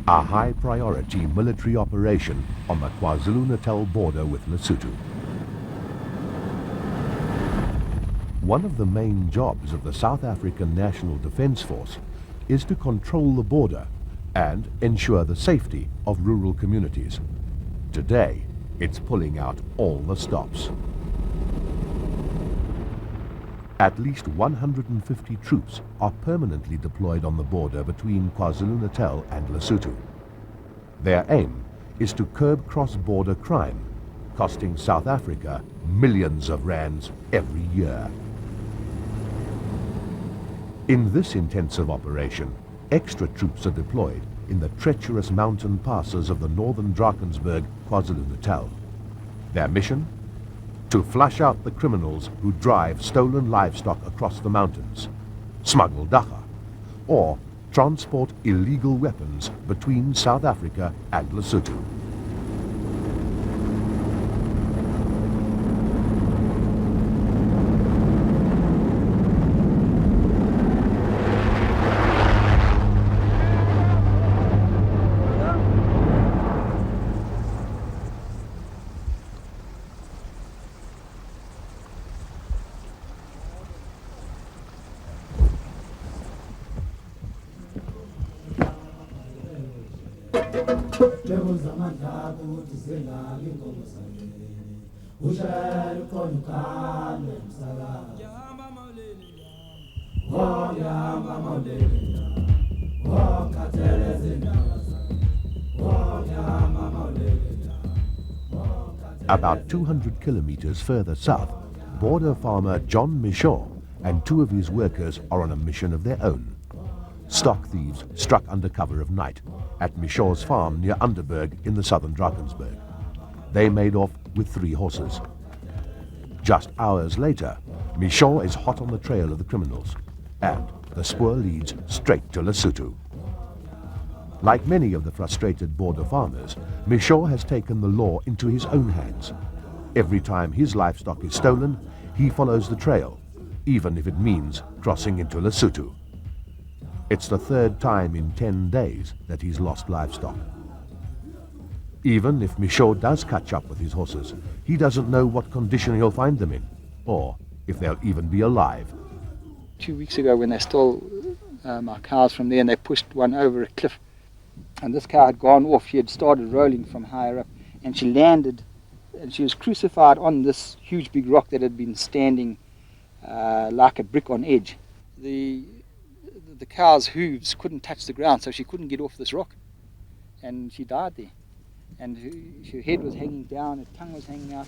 a high-priority military operation on the KwaZulu-Natal border with Lesotho. One of the main jobs of the South African National Defence Force is to control the border and ensure the safety of rural communities. Today, it's pulling out all the stops. At least 150 troops are permanently deployed on the border between KwaZulu-Natal and Lesotho. Their aim is to curb cross-border crime, costing South Africa millions of rands every year. In this intensive operation, extra troops are deployed in the treacherous mountain passes of the northern Drakensberg, KwaZulu-Natal. Their mission? To flush out the criminals who drive stolen livestock across the mountains, smuggle dagga, or transport illegal weapons between South Africa and Lesotho. About 200 kilometers further south, border farmer John Mishaw and two of his workers are on a mission of their own. Stock thieves struck under cover of night at Mishaw's farm near Underberg in the southern Drakensberg. They made off with 3 horses. Just hours later, Mishaw is hot on the trail of the criminals, and the spoor leads straight to Lesotho. Like many of the frustrated border farmers, Mishaw has taken the law into his own hands. Every time his livestock is stolen, he follows the trail, even if it means crossing into Lesotho. It's the 3rd time in 10 days that he's lost livestock. Even if Mishaw does catch up with his horses, he doesn't know what condition he'll find them in, or if they'll even be alive. 2 weeks ago when they stole my cows from there and they pushed one over a cliff, and this cow had gone off. She had started rolling from higher up and she landed and she was crucified on this huge big rock that had been standing like a brick on edge. The cow's hooves couldn't touch the ground, so she couldn't get off this rock, and she died there. And her head was hanging down, her tongue was hanging out.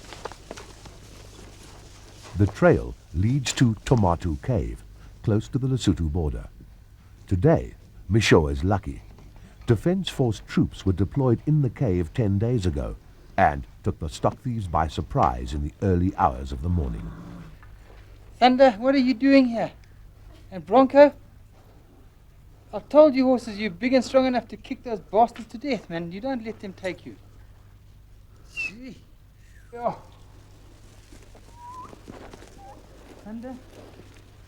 The trail leads to Tomato Cave, close to the Lesotho border. Today, Mishaw is lucky. Defence Force troops were deployed in the cave 10 days ago and took the stock thieves by surprise in the early hours of the morning. Thunder, what are you doing here? And Bronco? I've told you horses you're big and strong enough to kick those bastards to death, man. You don't let them take you. Gee. Oh. Thunder,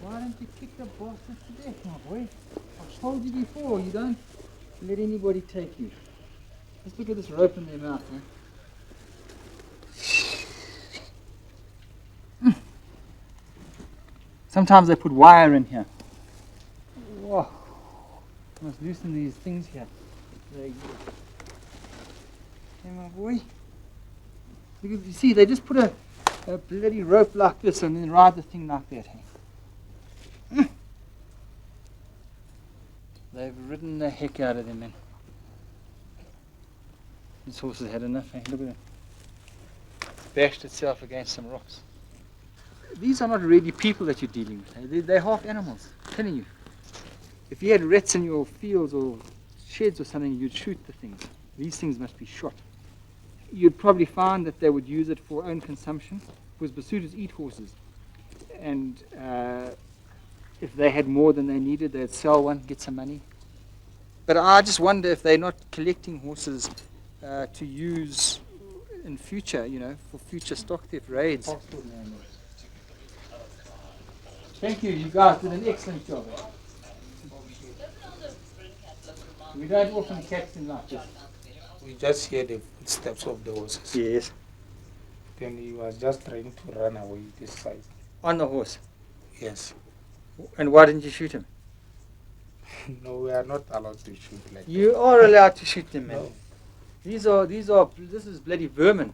why don't you kick the bastards to death, my boy? I've told you before, you don't let anybody take you. Just look at this rope in their mouth, man. Sometimes they put wire in here. Whoa. I must loosen these things here. There you go. Hey, my boy. Look at, you see, they just put a bloody rope like this and then ride the thing like that. Hey? They've ridden the heck out of them, man. This horse has had enough, hey? Look at it. Bashed itself against some rocks. These are not really people that you're dealing with. Hey? They're half animals, I'm telling you. If you had rats in your fields or sheds or something, you'd shoot the things. These things must be shot. You'd probably find that they would use it for own consumption, because Basothos eat horses. And if they had more than they needed, they'd sell one, get some money. But I just wonder if they're not collecting horses to use in future, you know, for future stock theft raids. Thank you, you guys did an excellent job. We don't often catch them like this. We just hear the footsteps of the horses. Yes. Then he was just trying to run away this side. On the horse. Yes. And why didn't you shoot him? No, we are not allowed to shoot like You are allowed to shoot them, man. No. This is bloody vermin.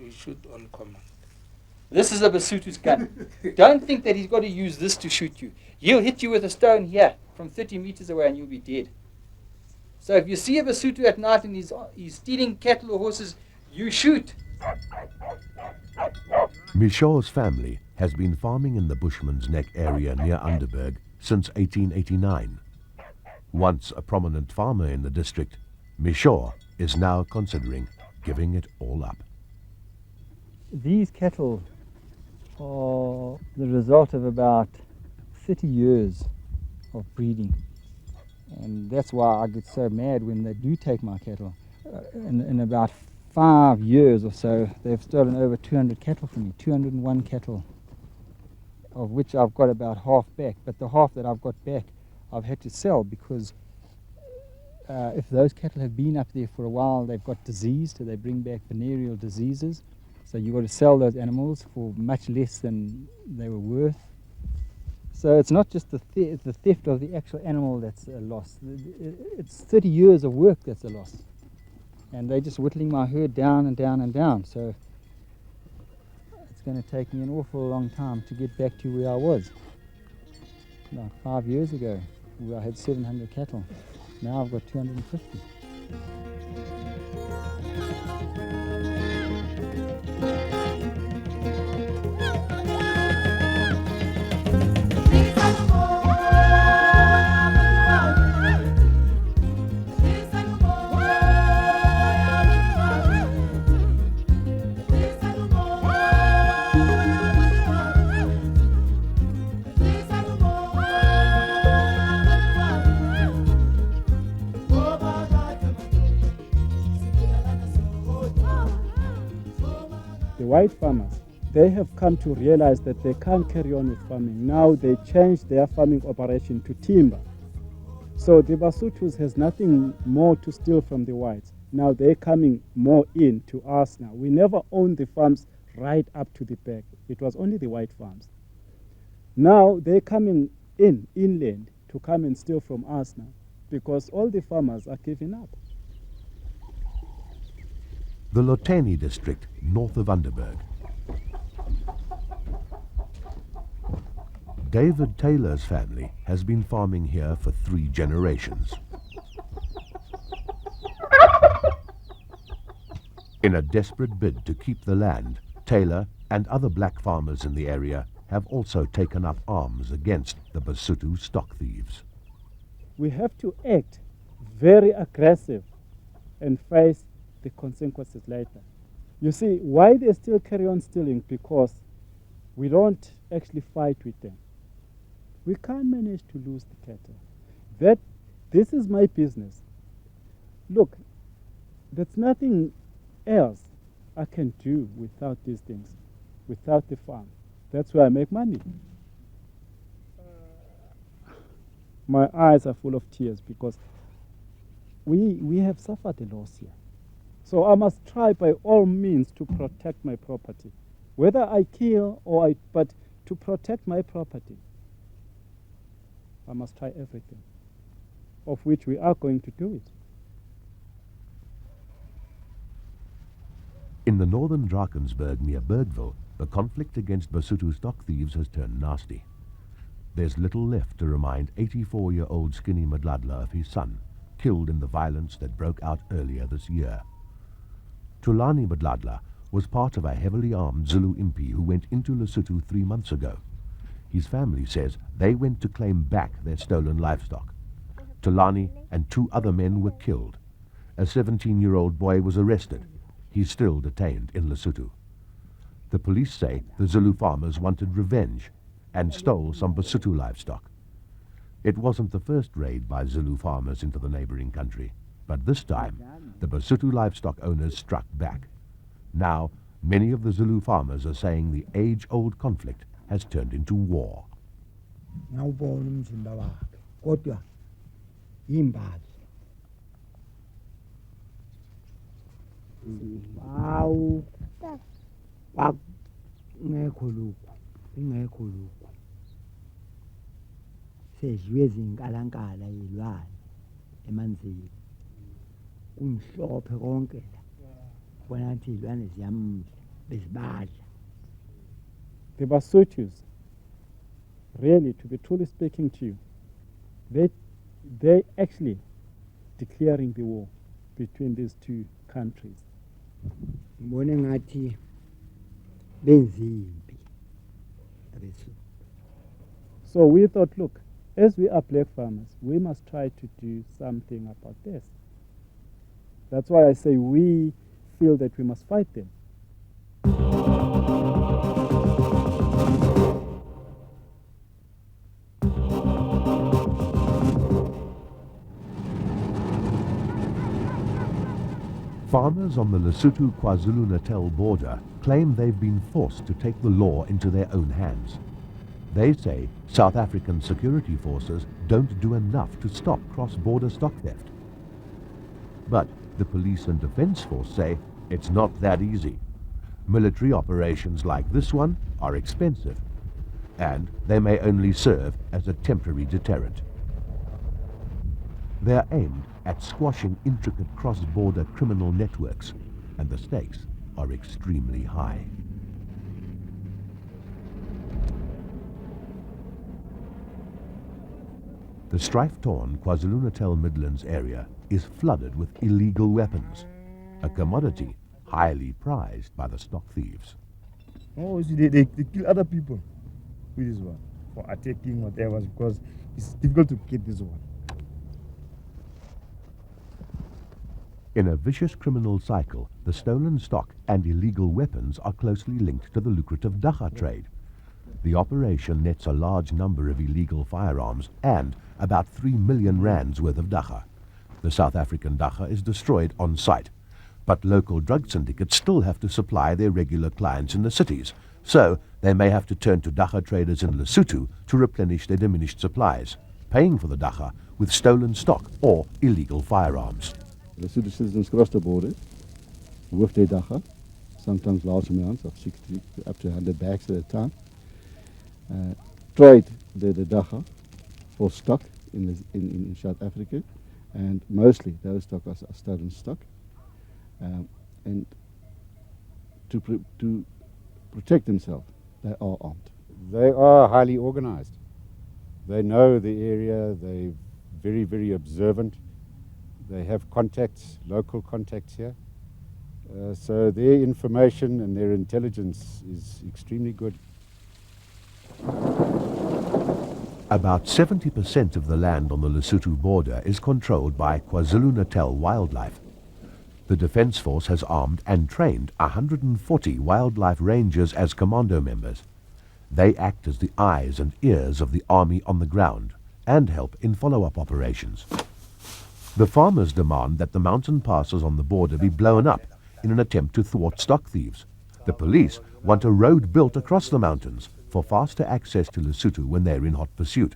that. We shoot on command. This is a Basotho's gun. Don't think that he's got to use this to shoot you. He'll hit you with a stone here from 30 meters away and you'll be dead. So if you see a Basotho at night and he's stealing cattle or horses, you shoot. Michaud's family has been farming in the Bushman's Neck area near Underberg since 1889. Once a prominent farmer in the district, Michaud is now considering giving it all up. These cattle are the result of about 30 years of breeding. And that's why I get so mad when they do take my cattle. In about 5 years or so, they've stolen over 200 cattle from me, 201 cattle, of which I've got about half back. But the half that I've got back, I've had to sell because if those cattle have been up there for a while, they've got disease, so they bring back venereal diseases. So you've got to sell those animals for much less than they were worth. So it's not just the theft of the actual animal that's a loss. It's 30 years of work that's a loss. And they're just whittling my herd down and down and down. So it's going to take me an awful long time to get back to where I was. Like 5 years ago, where I had 700 cattle. Now I've got 250. White farmers, they have come to realize that they can't carry on with farming. Now they changed their farming operation to timber. So the Basothos has nothing more to steal from the whites. Now they're coming more in to us now. We never owned the farms right up to the back. It was only the white farms. Now they're coming inland to come and steal from us now because all the farmers are giving up. The Loteni district, north of Underberg. David Taylor's family has been farming here for 3 generations. In a desperate bid to keep the land, Taylor and other black farmers in the area have also taken up arms against the Basotho stock thieves. We have to act very aggressive and face the consequences later. You see, why they still carry on stealing? Because we don't actually fight with them. We can't manage to lose the cattle. This is my business. Look, there's nothing else I can do without these things, without the farm. That's where I make money. My eyes are full of tears because we have suffered a loss here. So I must try by all means to protect my property. Whether I kill but to protect my property, I must try everything, of which we are going to do it. In the northern Drakensberg near Bergville, the conflict against Basotho stock thieves has turned nasty. There's little left to remind 84-year-old Skinny Madladla of his son, killed in the violence that broke out earlier this year. Tulani Madladla was part of a heavily armed Zulu impi who went into Lesotho 3 months ago. His family says they went to claim back their stolen livestock. Tulani and 2 other men were killed. A 17-year-old boy was arrested. He's still detained in Lesotho. The police say the Zulu farmers wanted revenge and stole some Basotho livestock. It wasn't the first raid by Zulu farmers into the neighboring country, but this time the Basotho livestock owners struck back. Now, many of the Zulu farmers are saying the age-old conflict has turned into war. Ngawubona umzimba wakhe kodwa imbali. Wow. Ngekho lokhu. Ingekho lokhu. Sedliwe izinkalankala yilwane emanzini. Kumhlophe konke la. Bona ukuthi izilwane ziyamdla bezibadla. The Basothos, really, to be truly speaking to you, they actually declaring the war between these two countries. Ngibone ngathi benzimpi abesu. So we thought, look, as we are black farmers, we must try to do something about this. That's why I say we feel that we must fight them. Farmers on the Lesotho-KwaZulu-Natal border claim they've been forced to take the law into their own hands. They say South African security forces don't do enough to stop cross-border stock theft. But the police and defense force say it's not that easy. Military operations like this one are expensive, and they may only serve as a temporary deterrent. They're aimed at squashing intricate cross-border criminal networks, and the stakes are extremely high. The strife-torn KwaZulu-Natal Midlands area is flooded with illegal weapons, a commodity highly prized by the stock thieves. Oh, see, they kill other people with this one for attacking whatever, because it's difficult to get this one. In a vicious criminal cycle, the stolen stock and illegal weapons are closely linked to the lucrative dagga trade. The operation nets a large number of illegal firearms and about 3 million rands worth of dagga. The South African dagga is destroyed on site, but local drug syndicates still have to supply their regular clients in the cities, so they may have to turn to dagga traders in Lesotho to replenish their diminished supplies, paying for the dagga with stolen stock or illegal firearms. Lesotho citizens cross the border with their dagga, sometimes large amounts of 60 up to 100 bags at a time. Trade the dagga for stock in South Africa, and mostly those stock are stolen stock. And to protect themselves, they are armed. They are highly organized. They know the area, they're very, very observant. They have contacts, local contacts here. So their information and their intelligence is extremely good. About 70% of the land on the Lesotho border is controlled by KwaZulu-Natal Wildlife. The Defence Force has armed and trained 140 wildlife rangers as commando members. They act as the eyes and ears of the army on the ground and help in follow-up operations. The farmers demand that the mountain passes on the border be blown up in an attempt to thwart stock thieves. The police want a road built across the mountains for faster access to Lesotho when they're in hot pursuit.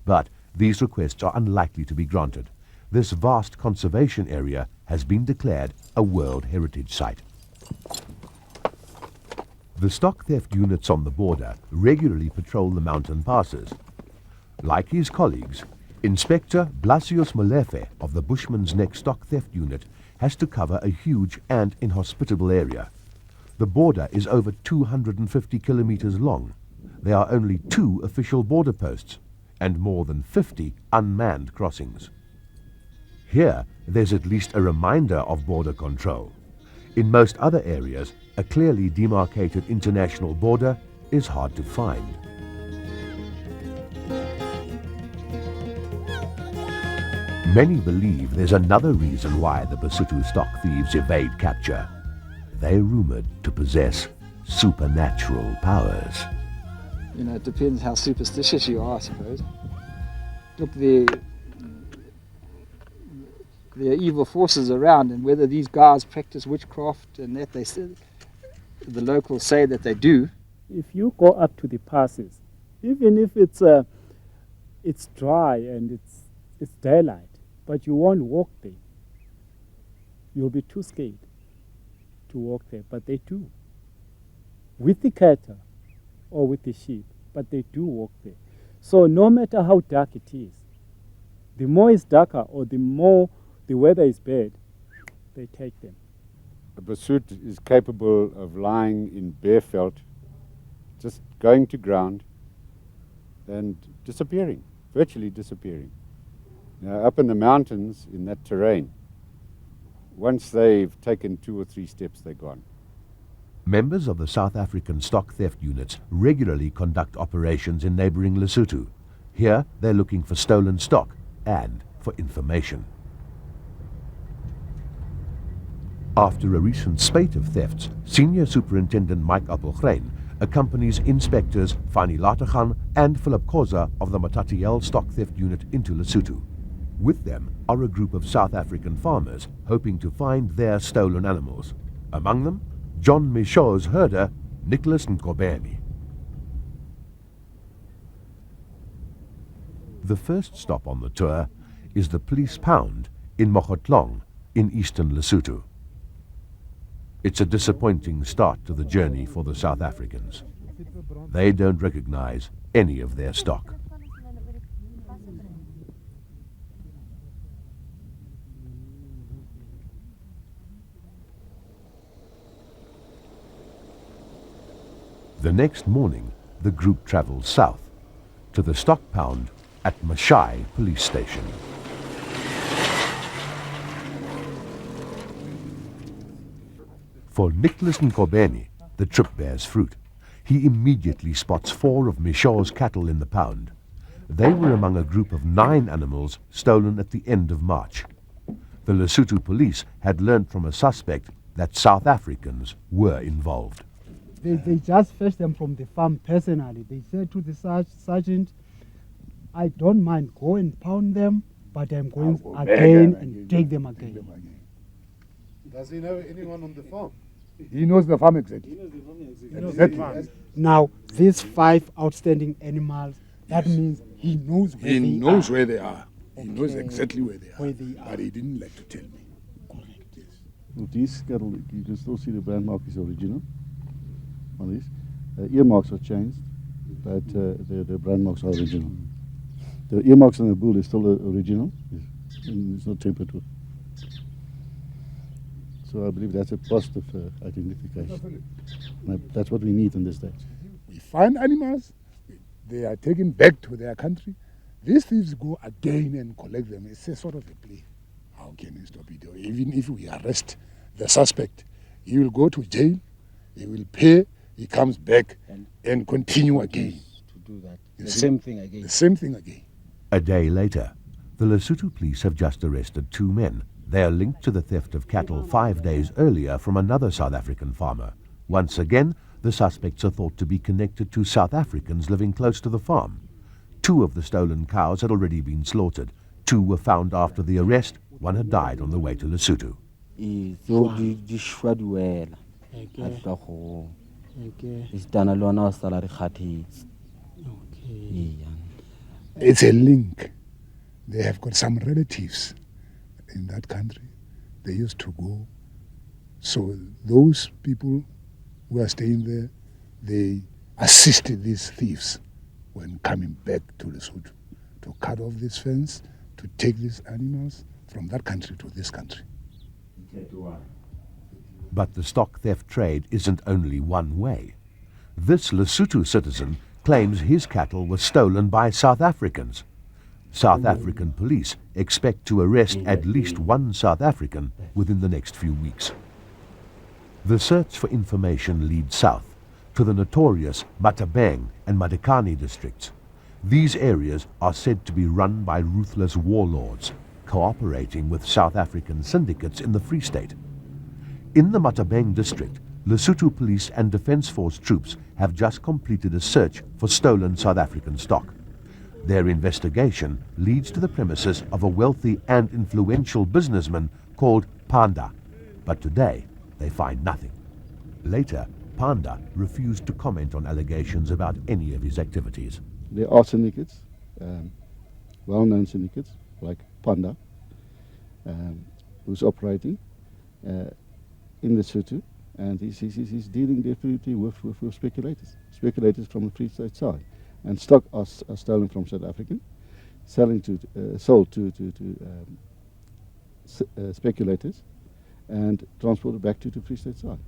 But these requests are unlikely to be granted. This vast conservation area has been declared a World Heritage Site. The stock theft units on the border regularly patrol the mountain passes. Like his colleagues, Inspector Blasius Molefe of the Bushman's Neck Stock Theft Unit has to cover a huge and inhospitable area. The border is over 250 kilometers long. There are only 2 official border posts and more than 50 unmanned crossings. Here, there's at least a reminder of border control. In most other areas, a clearly demarcated international border is hard to find. Many believe there's another reason why the Basotho stock thieves evade capture. They're rumored to possess supernatural powers. You know, it depends how superstitious you are, I suppose. Look, there are evil forces around, and whether these guys practice witchcraft and that the locals say that they do. If you go up to the passes, even if it's dry and it's daylight, but you won't walk there. You'll be too scared to walk there, but they do. With the cattle or with the sheep, but they do walk there. So no matter how dark it is, the more it's darker or the more the weather is bad, they take them. A Basotho is capable of lying in bare felt, just going to ground and disappearing, virtually disappearing. Now, up in the mountains, in that terrain, once they've taken 2 or 3 steps, they're gone. Members of the South African stock theft units regularly conduct operations in neighboring Lesotho. Here, they're looking for stolen stock and for information. After a recent spate of thefts, Senior Superintendent Mike Appelgrein accompanies inspectors Fani Lategan and Philip Koza of the Matatiel stock theft unit into Lesotho. With them are a group of South African farmers hoping to find their stolen animals. Among them, John Michaud's herder, Nicholas Nkobeni. The first stop on the tour is the police pound in Mogotlong in eastern Lesotho. It's a disappointing start to the journey for the South Africans. They don't recognize any of their stock. The next morning, the group travels south to the stock pound at Mashai police station. For Nicholas Nkobeni, the trip bears fruit. He immediately spots 4 of Michaud's cattle in the pound. They were among a group of 9 animals stolen at the end of March. The Lesotho police had learned from a suspect that South Africans were involved. They just fetched them from the farm personally. They said to the sergeant, I don't mind, go and pound them, but I'm going again and take them again. Does he know anyone on the farm? He knows the farm exactly. Now, these 5 outstanding animals, that means he knows where He they knows are. where they are. He knows Okay. exactly where they are. Where they are. But he didn't like to tell me. Well, these cattle, you can still see the brand mark is original on these. Earmarks are changed, but the brand marks are original. The earmarks on the bull is still original. It's not tampered with. So I believe that's a positive identification. That's what we need in this stage. We find animals, they are taken back to their country. These thieves go again and collect them. It's a sort of a play. How can we stop it? Even if we arrest the suspect, he will go to jail, he will pay, he comes back and continue again. To do that. You The see? same thing again. The same thing again. A day later, the Lesotho police have just arrested 2 men. They are linked to the theft of cattle 5 days earlier from another South African farmer. Once again, the suspects are thought to be connected to South Africans living close to the farm. 2 of the stolen cows had already been slaughtered. 2 were found after the arrest. 1 had died on the way to Lesotho. It's a link. They have got some relatives in that country. They used to go. So those people who are staying there, they assisted these thieves when coming back to Lesotho to cut off this fence, to take these animals from that country to this country. But the stock theft trade isn't only one way. This Lesotho citizen claims his cattle were stolen by South Africans. South African police expect to arrest at least 1 South African within the next few weeks. The search for information leads south to the notorious Matabang and Madikani districts. These areas are said to be run by ruthless warlords, cooperating with South African syndicates in the Free State. In the Matabang district, Lesotho Police and Defence Force troops have just completed a search for stolen South African stock. Their investigation leads to the premises of a wealthy and influential businessman called Panda, but today they find nothing. Later, Panda refused to comment on allegations about any of his activities. There are syndicates, well-known syndicates like Panda, who's operating in Lesotho, and he's dealing definitely with speculators from the Free State side. And stock are stolen from South African, sold to speculators, and transported back to the Free State side.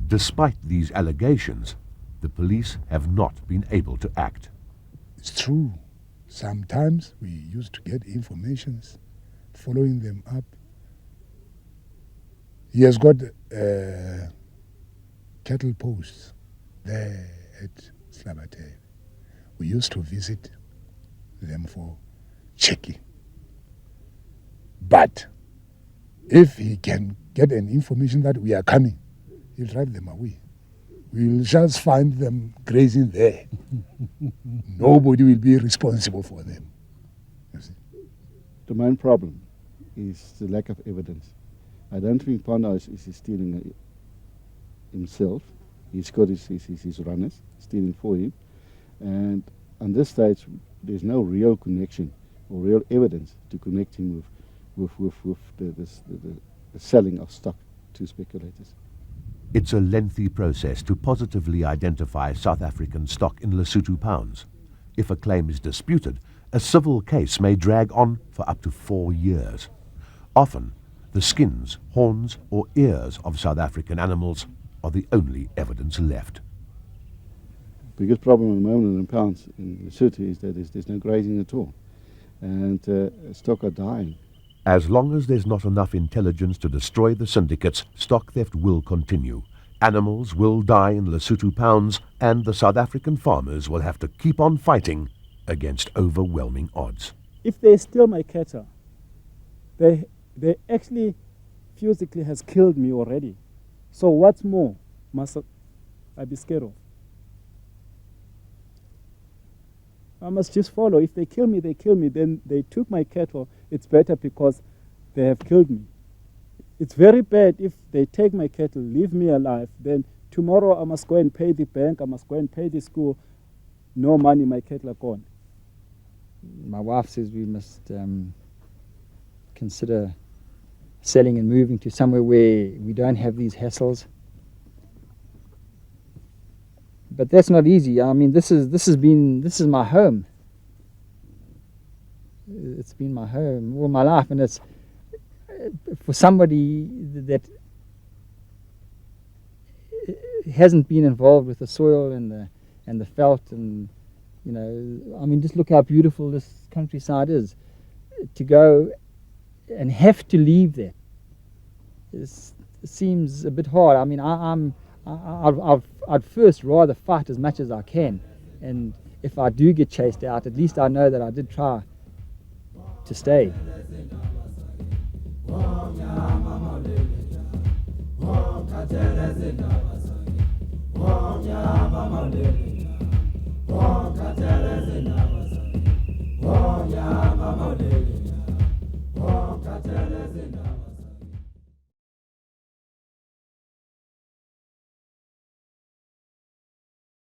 Despite these allegations, the police have not been able to act. It's true. Sometimes we used to get informations, following them up. He has got cattle posts there at Slabate. We used to visit them for checking. But if he can get an information that we are coming, he'll drive them away. We'll just find them grazing there. Nobody will be responsible for them. You see? The main problem is the lack of evidence. I don't think Panda is stealing himself. He's got his runners stealing for him. And on this stage, there's no real connection or real evidence to connect him with the selling of stock to speculators. It's a lengthy process to positively identify South African stock in Lesotho pounds. If a claim is disputed, a civil case may drag on for up to 4 years. Often, the skins, horns, or ears of South African animals are the only evidence left. The biggest problem at the moment in pounds in Lesotho is that there's no grazing at all, and stock are dying. As long as there's not enough intelligence to destroy the syndicates, stock theft will continue. Animals will die in Lesotho pounds, and the South African farmers will have to keep on fighting against overwhelming odds. If they steal my cattle, they actually physically has killed me already. So what's more must I be scared of? I must just follow. If they kill me, they kill me. Then they took my cattle. It's better because they have killed me. It's very bad if they take my cattle, leave me alive. Then tomorrow I must go and pay the bank. I must go and pay the school. No money, my cattle are gone. My wife says we must consider selling and moving to somewhere where we don't have these hassles. But that's not easy. I mean, this is my home. It's been my home all my life, and it's for somebody that hasn't been involved with the soil and the veld, and you know, I mean, just look how beautiful this countryside is. To go and have to leave that, it seems a bit hard. I mean, I'd first rather fight as much as I can, and if I do get chased out, at least I know that I did try to stay.